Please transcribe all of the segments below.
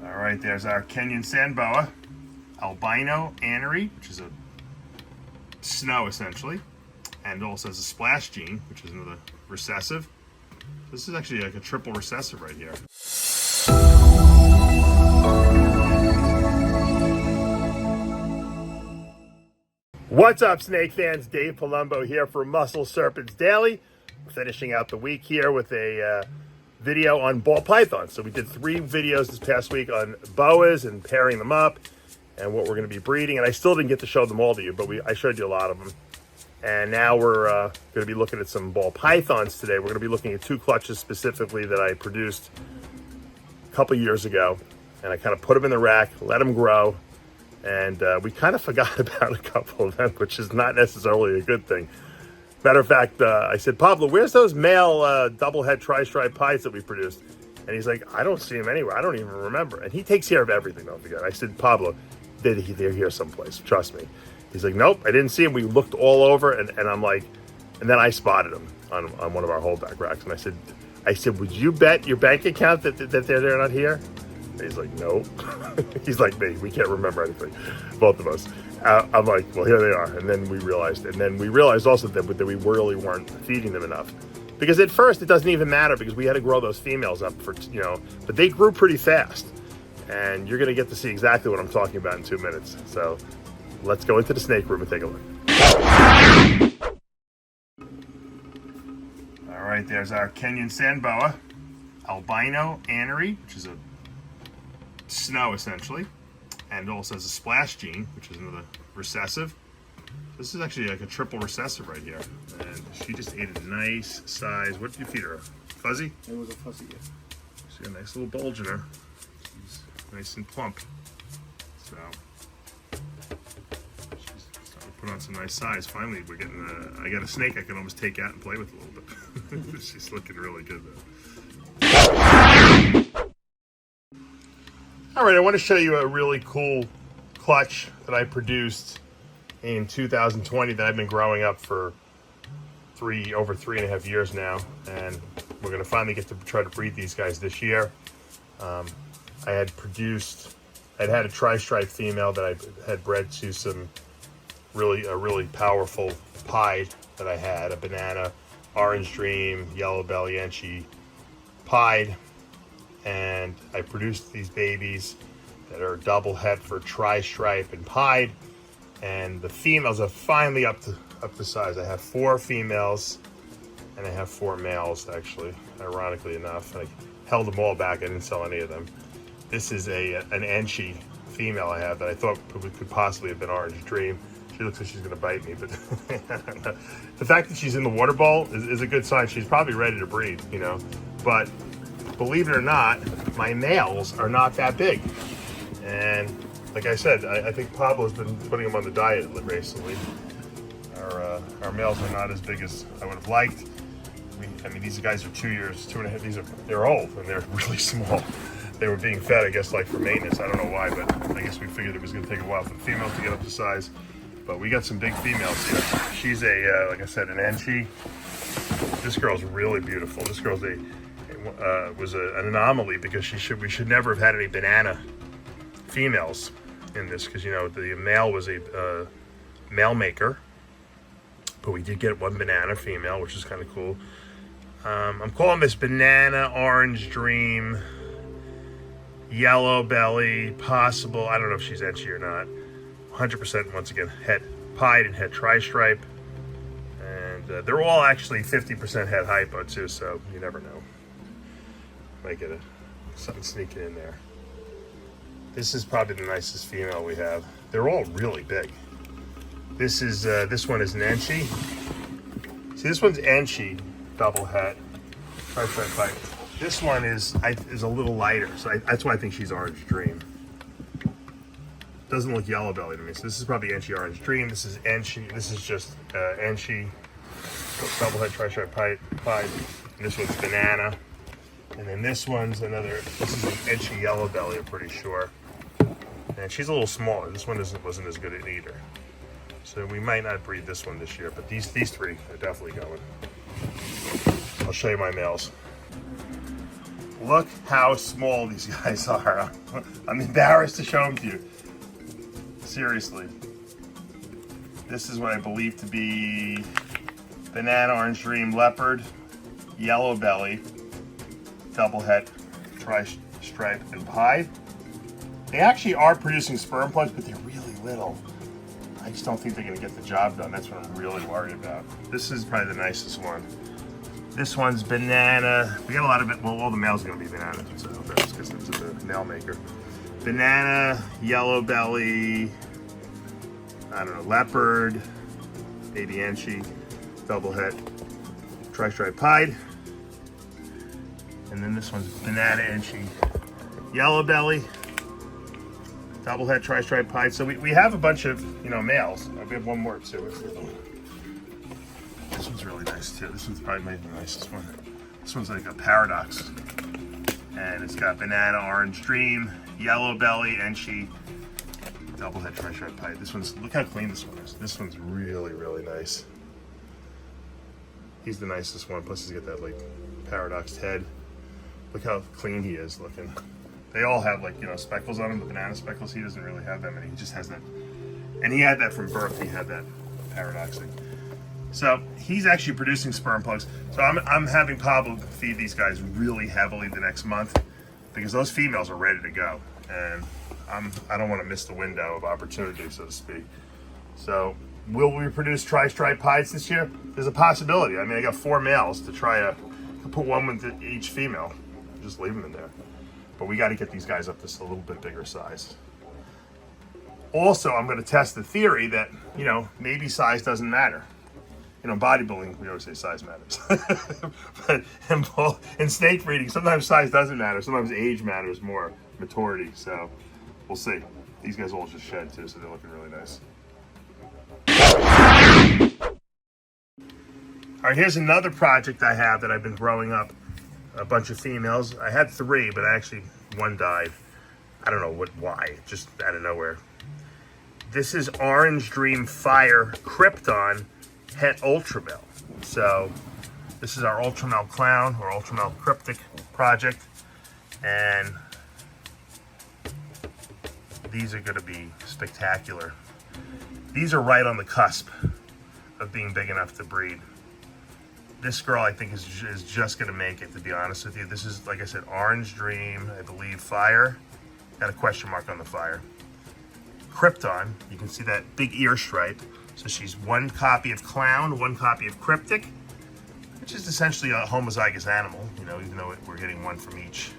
All right, there's our Kenyan Sand Boa, albino anery, which is a snow essentially, and also has a splash gene, which is another recessive. This is actually like a triple recessive right here. What's up, snake fans? Dave Palumbo here for Muscle Serpents Daily. We're finishing out the week here with a video on ball pythons. So we did 3 videos this past week on boas and pairing them up and what we're going to be breeding. And I still didn't get to show them all to you, but I showed you a lot of them. And now we're going to be looking at some ball pythons today. We're going to be looking at 2 clutches specifically that I produced a couple years ago. And I kind of put them in the rack, let them grow. And we kind of forgot about a couple of them, which is not necessarily a good thing. Matter of fact, I said, Pablo, where's those male double-head tri-stripe pieds that we produced? And he's like, I don't see them anywhere. I don't even remember. And he takes care of everything, don't forget. I said, Pablo, they're here someplace. Trust me. He's like, nope, I didn't see them. We looked all over, and I'm like, and then I spotted them on one of our holdback racks. And I said, would you bet your bank account that they're not here? And he's like, nope. He's like me. We can't remember anything, both of us. I'm like, well, here they are. And then we realized also that we really weren't feeding them enough. Because at first it doesn't even matter because we had to grow those females up for, but they grew pretty fast. And you're going to get to see exactly what I'm talking about in 2 minutes. So let's go into the snake room and take a look. All right, there's our Kenyan Sand Boa, albino anery, which is a snow essentially, and also has a splash gene, which is another recessive. This is actually like a triple recessive right here. And she just ate a nice size. What did you feed her? Fuzzy? It was a fuzzy, yeah. She's got a nice little bulge in her. She's nice and plump. So she's starting to put on some nice size. Finally, we're getting I got a snake I can almost take out and play with a little bit. She's looking really good though. All right, I want to show you a really cool clutch that I produced in 2020 that I've been growing up for over 3.5 years now, and we're going to finally get to try to breed these guys this year. I had had a tri-stripe female that I had bred to some really powerful pied that I had, a banana, orange dream, yellow belly, Enchi pied. And I produced these babies that are double het for tri-stripe and pied, and the females are finally up to size. I have 4 females and I have 4 males, actually, ironically enough. I held them all back. I didn't sell any of them. This is an Enchi female I have that I thought could possibly have been Orange Dream. She looks like she's going to bite me, but the fact that she's in the water bowl is a good sign. She's probably ready to breed, but believe it or not, my males are not that big. And like I said, I think Pablo's been putting them on the diet recently. Our males are not as big as I would have liked. I mean, these guys are 2 years, 2.5. They're old and they're really small. They were being fed, I guess, like for maintenance. I don't know why, but I guess we figured it was going to take a while for the females to get up to size. But we got some big females here. She's like I said, an Enchi. This girl's really beautiful. This girl's was an anomaly because we should never have had any banana females in this, because the male was a male maker, but we did get 1 banana female, which is kind of cool. I'm calling this banana, orange dream, yellow belly, possible. I don't know if she's Enchi or not. 100% once again het pied and het tri-stripe, and they're all actually 50% het hypo too, so you never know. Might get something sneaking in there. This is probably the nicest female we have. They're all really big. This one is an Enchi. See, this one's Enchi, double het, tri-stripe pied. This one is a little lighter, so that's why I think she's Orange Dream. Doesn't look yellow belly to me. So this is probably Enchi Orange Dream. This is Enchi. This is just Enchi, double het, tri-stripe pied. And this one's banana. And then this is an Enchi yellow belly, I'm pretty sure. And she's a little smaller. This one wasn't as good an eater. So we might not breed this one this year, but these 3 are definitely going. I'll show you my males. Look how small these guys are. I'm embarrassed to show them to you. Seriously. This is what I believe to be banana, orange dream, leopard, yellow belly, double het, tri-stripe, and pied. They actually are producing sperm plugs, but they're really little. I just don't think they're going to get the job done. That's what I'm really worried about. This is probably the nicest one. This one's banana. We got a lot of it. Well, all the males are going to be bananas, so that's because it's a nail maker. Banana, yellow belly, I don't know, leopard, maybe Enchi, double het, tri-stripe pied. And then this one's banana, Enchi, yellow belly, double het, tri-stripe pied. So we have a bunch of, you know, males. We have one more too. What's the other one? This one's really nice too. This one's probably maybe the nicest one. This one's like a paradox. And it's got banana, orange dream, yellow belly, Enchi, double het, tri-stripe pied. This one's, look how clean this one is. This one's really, really nice. He's the nicest one. Plus he's got that like paradoxed head. Look how clean he is looking. They all have like, you know, speckles on him, the banana speckles. He doesn't really have that many. He just has that. And he had that from birth. He had that paradoxing. So he's actually producing sperm plugs. So I'm having Pablo feed these guys really heavily the next month because those females are ready to go. And I don't want to miss the window of opportunity, so to speak. So will we produce tri-stripe pieds this year? There's a possibility. I mean, I got 4 males to try to put one with each female. Just leave them in there. But we got to get these guys up to a little bit bigger size. Also, I'm going to test the theory that, you know, maybe size doesn't matter. You know, bodybuilding, we always say size matters. But in snake breeding, sometimes size doesn't matter. Sometimes age matters more, maturity. So we'll see. These guys all just shed too, so they're looking really nice. All right, here's another project I have that I've been growing up. A bunch of females. I had 3, but actually one died. I don't know why, just out of nowhere. This is Orange Dream Fire Krypton Het Ultramel. So this is our Ultramel Clown or Ultramel Cryptic project. And these are going to be spectacular. These are right on the cusp of being big enough to breed. This girl, I think, is just going to make it, to be honest with you. This is, like I said, Orange Dream, I believe, Fire. Got a question mark on the Fire. Krypton, you can see that big ear stripe. So she's 1 copy of Clown, 1 copy of Cryptic, which is essentially a homozygous animal, you know, even though we're getting 1 from each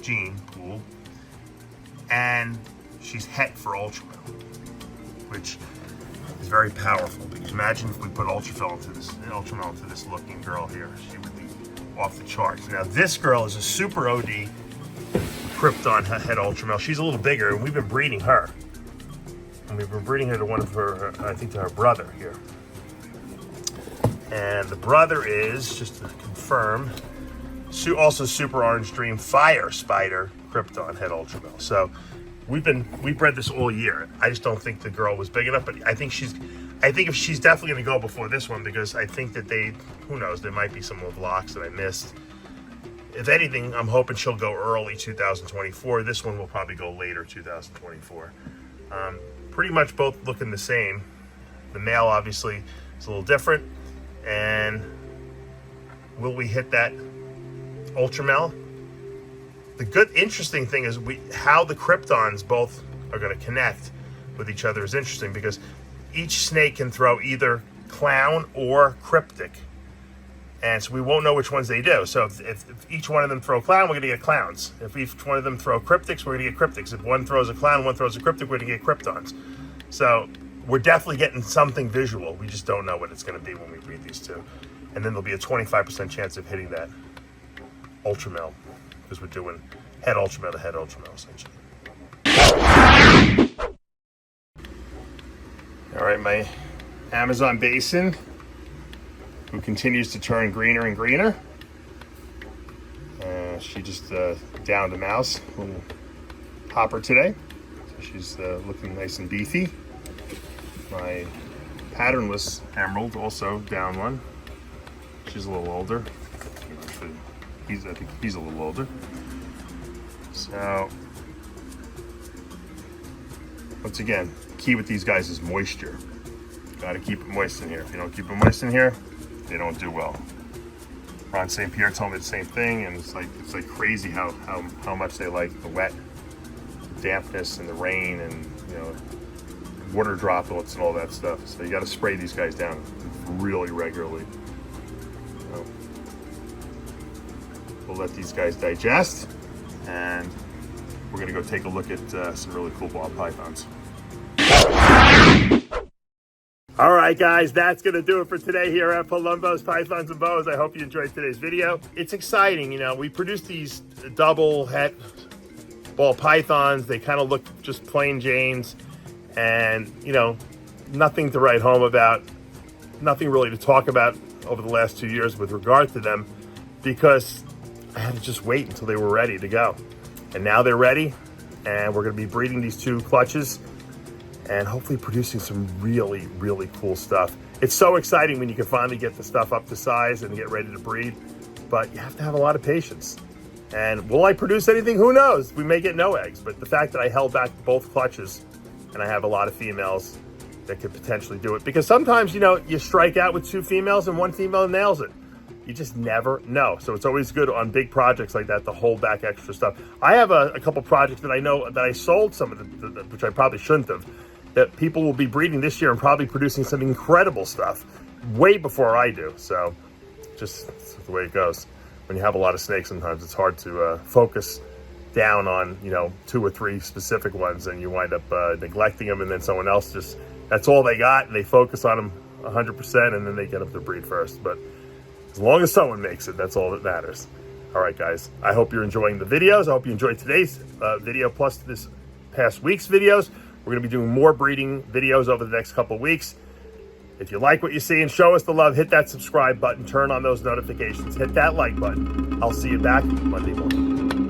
gene pool. And she's het for Ultramel, which is very powerful, because imagine if we put Ultramel into this looking girl here. She would be off the charts. Now this girl is a super OD Krypton Het Ultramel. She's a little bigger, and we've been breeding her. And we've been breeding her to one of her, I think to her brother here. And the brother is, just to confirm, also Super Orange Dream Fire Spider Krypton Het Ultramel. So we bred this all year. I just don't think the girl was big enough, but I think she's definitely going to go before this one, because I think that who knows, there might be some of the blocks that I missed. If anything, I'm hoping she'll go early 2024. This one will probably go later 2024. Pretty much both looking the same. The male obviously is a little different. And will we hit that Ultramel? The good, interesting thing is how the Kryptons both are going to connect with each other is interesting, because each snake can throw either Clown or Cryptic. And so we won't know which ones they do. So if each one of them throw Clown, we're going to get Clowns. If each one of them throw Cryptics, we're going to get Cryptics. If one throws a Clown, one throws a Cryptic, we're going to get Kryptons. So we're definitely getting something visual. We just don't know what it's going to be when we breed these two. And then there'll be a 25% chance of hitting that Ultramel, because we're doing Het Ultramel to Het Ultramel, essentially. All right, my Amazon Basin, who continues to turn greener and greener. She just downed a mouse, little hopper today. So she's looking nice and beefy. My patternless emerald also down one. She's a little older. Actually, I think he's a little older. So, once again, key with these guys is moisture. Got to keep it moist in here. If you don't keep it moist in here, they don't do well. Ron St. Pierre told me the same thing, and it's like crazy how much they like the wet, the dampness, and the rain, and water droplets and all that stuff. So you got to spray these guys down really regularly. So we'll let these guys digest, and we're gonna go take a look at some really cool ball pythons. All right, guys, that's going to do it for today here at Palumbo's Pythons and Boas. I hope you enjoyed today's video. It's exciting. We produced these double het ball pythons. They kind of look just plain Janes, and, nothing to write home about, nothing really to talk about over the last 2 years with regard to them, because I had to just wait until they were ready to go. And now they're ready, and we're going to be breeding these 2 clutches and hopefully producing some really, really cool stuff. It's so exciting when you can finally get the stuff up to size and get ready to breed, but you have to have a lot of patience. And will I produce anything? Who knows? We may get no eggs, but the fact that I held back both clutches and I have a lot of females that could potentially do it, because sometimes, you strike out with 2 females and 1 female nails it. You just never know. So it's always good on big projects like that to hold back extra stuff. I have a couple projects that I know that I sold some of the which I probably shouldn't have, that people will be breeding this year and probably producing some incredible stuff way before I do. So just the way it goes. When you have a lot of snakes, sometimes it's hard to focus down on, 2 or 3 specific ones, and you wind up neglecting them, and then someone else that's all they got, and they focus on them 100%, and then they get up to breed first. But as long as someone makes it, that's all that matters. All right, guys, I hope you're enjoying the videos. I hope you enjoyed today's video, plus this past week's videos. We're going to be doing more breeding videos over the next couple weeks. If you like what you see and show us the love, hit that subscribe button, turn on those notifications, hit that like button. I'll see you back Monday morning.